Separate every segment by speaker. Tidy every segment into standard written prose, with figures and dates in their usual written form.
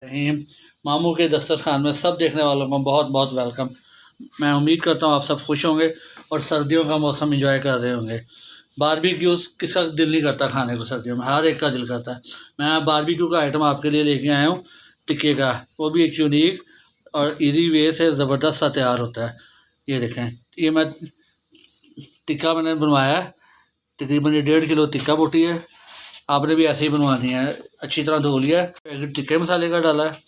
Speaker 1: रहीम। मामू के दस्तरखान में सब देखने वालों को बहुत बहुत वेलकम। मैं उम्मीद करता हूँ आप सब खुश होंगे और सर्दियों का मौसम एंजॉय कर रहे होंगे। बारबेक्यूज़ किसका दिल नहीं करता खाने को, सर्दियों में हर एक का दिल करता है। मैं बारबेक्यू का आइटम आपके लिए लेके आया हूँ, टिक्के का, वो भी एक यूनिक और इजी वे से ज़बरदस्त सा तैयार होता है। ये देखें, ये मैं टिक्का मैंने बनवाया है, तकरीबन ये 1.5 किलो टिक्का बोटी है। आपने भी ऐसे ही बनवानी है। अच्छी तरह धो लिया है, पैकेट टिक्के मसाले का डाला है।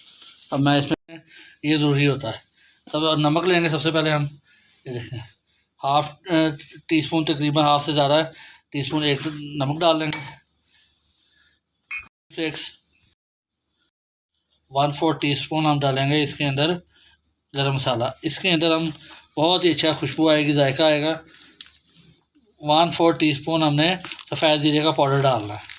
Speaker 1: अब मैं इसमें, ये ज़रूरी होता है, सब नमक लेंगे सबसे पहले हम। ये देखें, हाफ़ टी स्पून, तकरीबन हाफ से ज़्यादा टी स्पून एक नमक डाल लेंगे। फ्लेक्स 1/4 टीस्पून हम डालेंगे इसके अंदर गरम मसाला। इसके अंदर हम बहुत ही अच्छा खुशबू आएगी, जायका आएगा। 1/4 टीस्पून हमने सफ़ेद जीरे का पाउडर डालना है।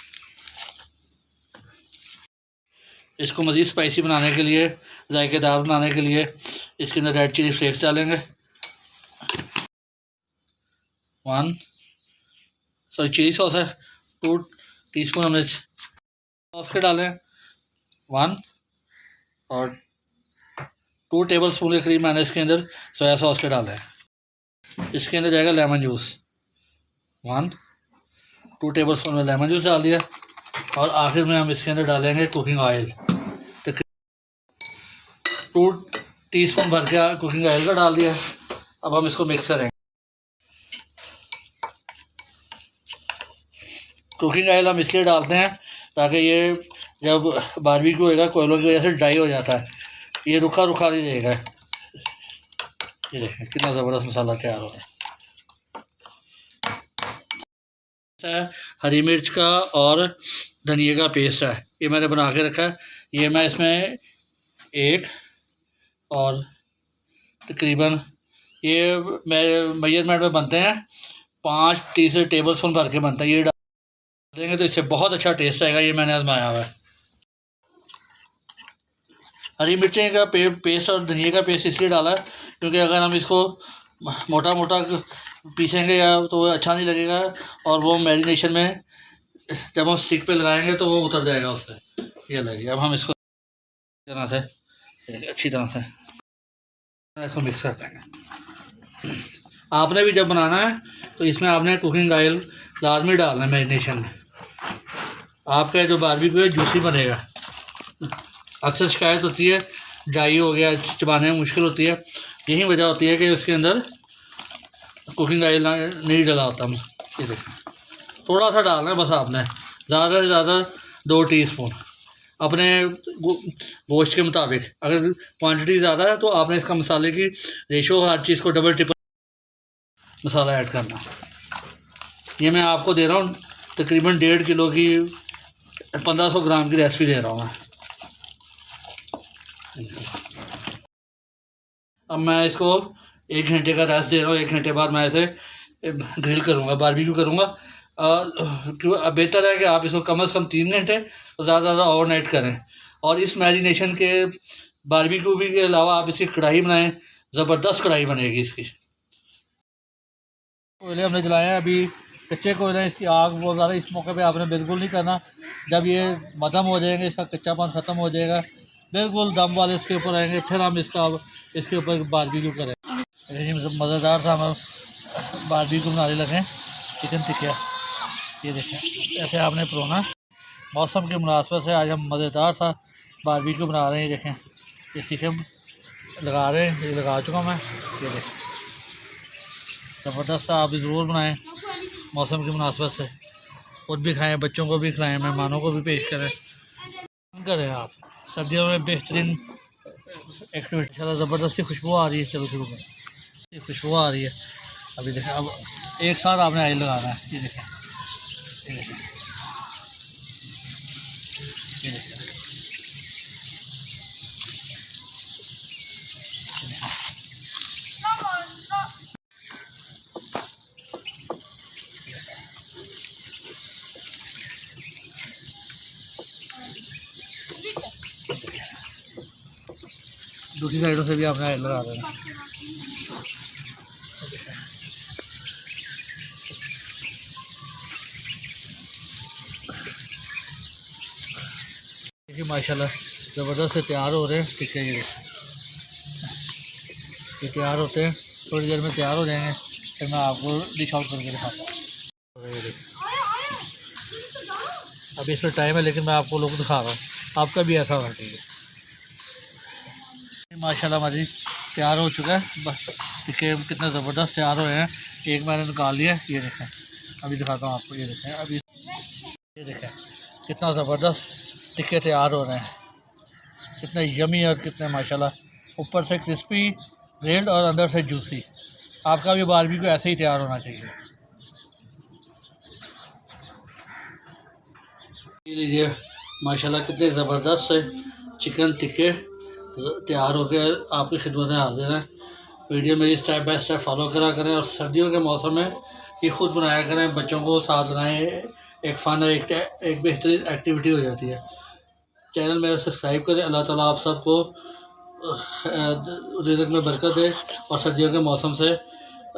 Speaker 1: इसको मज़ीद स्पाइसी बनाने के लिए, जायकेदार बनाने के लिए इसके अंदर रेड चिली फ्लेक्स डालेंगे। चिली सॉस है 2 टीस्पून हमने सॉस के डालें 1, और 2 टेबलस्पून के करीब मैंने इसके अंदर सोया सॉस के डाले हैं। इसके अंदर जाएगा लेमन जूस 2 टेबलस्पून में लेमन जूस डाल दिया। और आखिर में हम इसके अंदर डालेंगे कुकिंग ऑयल, 2 टीस्पून भर के कुकिंग ऑयल का डाल दिया। अब हम इसको मिक्स करेंगे। कुकिंग ऑयल हम इसलिए डालते हैं ताकि ये जब बारबेक्यू होएगा कोयलों की वजह से ड्राई हो जाता है, ये रुखा रुखा नहीं रहेगा। ये देखें कितना ज़बरदस्त मसाला तैयार हो रहा है। हरी मिर्च का और धनिया का पेस्ट है, ये मैंने बना के रखा है। ये मैं इसमें एक और तकरीबन, ये मेजरमेंट में बनते हैं 5 टेबल स्पून भर के बनता है। ये डाल देंगे तो इससे बहुत अच्छा टेस्ट आएगा। ये मैंने आजमाया हुआ है। हरी मिर्चें का पेस्ट और धनिया का पेस्ट इसलिए डाला है क्योंकि अगर हम इसको मोटा मोटा पीसेंगे या तो वो अच्छा नहीं लगेगा, और वो मैरिनेशन में जब हम स्टिक पे लगाएंगे तो वो उतर जाएगा उससे। ये लगे, अब हम इसको तरह से अच्छी तरह से इसको मिक्स कर देंगे। आपने भी जब बनाना है तो इसमें आपने कुकिंग ऑयल लाजमी डालना है मैरिनेशन में। आपका जो बारबेक्यू है जूसी बनेगा। अक्सर शिकायत होती है ड्राई हो गया, चबाने में मुश्किल होती है, यही वजह होती है कि उसके अंदर कुकिंग ऑयल नहीं डाला होता। ये देखें, थोड़ा सा डालना है बस आपने, ज़्यादा से ज़्यादा 2 टीस्पून अपने गोश्त के मुताबिक। अगर क्वांटिटी ज़्यादा है तो आपने इसका मसाले की रेशो हर चीज़ को डबल ट्रिपल मसाला ऐड करना। ये मैं आपको दे रहा हूँ तकरीबन 1.5 किलो की 1500 ग्राम की रेसिपी दे रहा हूँ मैं। अब मैं इसको 1 घंटे का रेस्ट दे रहा हूँ। 1 घंटे बाद मैं इसे ग्रिल करूँगा, बारबेक्यू करूँगा। बेहतर है कि आप इसको कम से कम 3 घंटे और ज़्यादा ज़्यादा ओवरनाइट करें। और इस मैरिनेशन के बारबेक्यू भी के अलावा आप इसकी कढ़ाई बनाएं, ज़बरदस्त कढ़ाई बनेगी इसकी। कोयले हमने जलाए हैं, अभी कच्चे कोयले हैं, इसकी आग बहुत ज़्यादा इस मौके पे आपने बिल्कुल नहीं करना। जब ये मदम हो जाएंगे, इसका कच्चापन ख़त्म हो जाएगा, बिल्कुल दम वाले इसके ऊपर आएंगे, फिर हम इसके ऊपर बारबेक्यू करें। मज़ेदार सा हम बारबेक्यू बनाने लगे चिकन टिक्का। ये देखें ऐसे आपने परोना। मौसम की मुनासबत से आज हम मज़ेदार सा बारबेक्यू बना रहे हैं। ये देखें, ये चिकन लगा रहे हैं, ये लगा चुका मैं। ये देखें ज़बरदस्त, आप भी ज़रूर बनाएं मौसम की मुनासबत से। खुद भी खाएं, बच्चों को भी खिलाएं, मेहमानों को भी पेश करें आप। सर्दियों में बेहतरीन एक्टिविटी। ज़बरदस्त सी खुशबू आ रही है। चलो शुरू करें। खुशबू आ रही है। अभी देखें, अब एक साथ आपने ऑयल लगाना है। ये देखें, ये देखें, ये देखें। दूसरी साइडों से भी आपने ऑयल लगा देना। देखिए माशाल्लाह ज़बरदस्त से तैयार हो रहे हैं। ठीक है, ये तैयार होते हैं, थोड़ी देर में तैयार हो जाएंगे, फिर मैं आपको डिश आउट करके दिखाता हूँ। ये देखिए, अभी इसमें टाइम है लेकिन मैं आपको लोग दिखा रहा हूँ, आपका भी ऐसा होना चाहिए। माशाल्लाह हमारी तैयार हो चुका है। बस देखिए कितने ज़बरदस्त तैयार हुए हैं। एक मैंने निकाल लिया, ये देखें, अभी दिखाता हूँ आपको। ये देखें, अभी ये देखें कितना ज़बरदस्त टिक्के तैयार हो रहे हैं, कितने यमी और कितने माशाल्लाह ऊपर से क्रिस्पी ग्रिल्ड और अंदर से जूसी। आपका भी बारबेक्यू ऐसे ही तैयार होना चाहिए। ये लीजिए माशाल्लाह कितने ज़बरदस्त से चिकन टिक्के तैयार हो गए, आपकी खिदमत में हाजिर हैं। वीडियो मेरी स्टेप बाय स्टेप फॉलो करा करें और सर्दियों के मौसम में ये खुद बनाया करें, बच्चों को साथ लगाएं, एक फ़न एक बेहतरीन एक्टिविटी हो जाती है। चैनल मेरा सब्सक्राइब करें। अल्लाह ताला आप सबको रिज़्क़ में बरकत दे और सर्दियों के मौसम से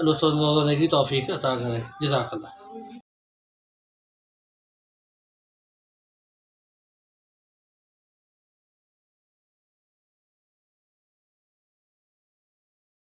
Speaker 1: लुत्फ़ अंदाज़ होने की तौफ़ीक अता करें। जज़ाकल्लाह।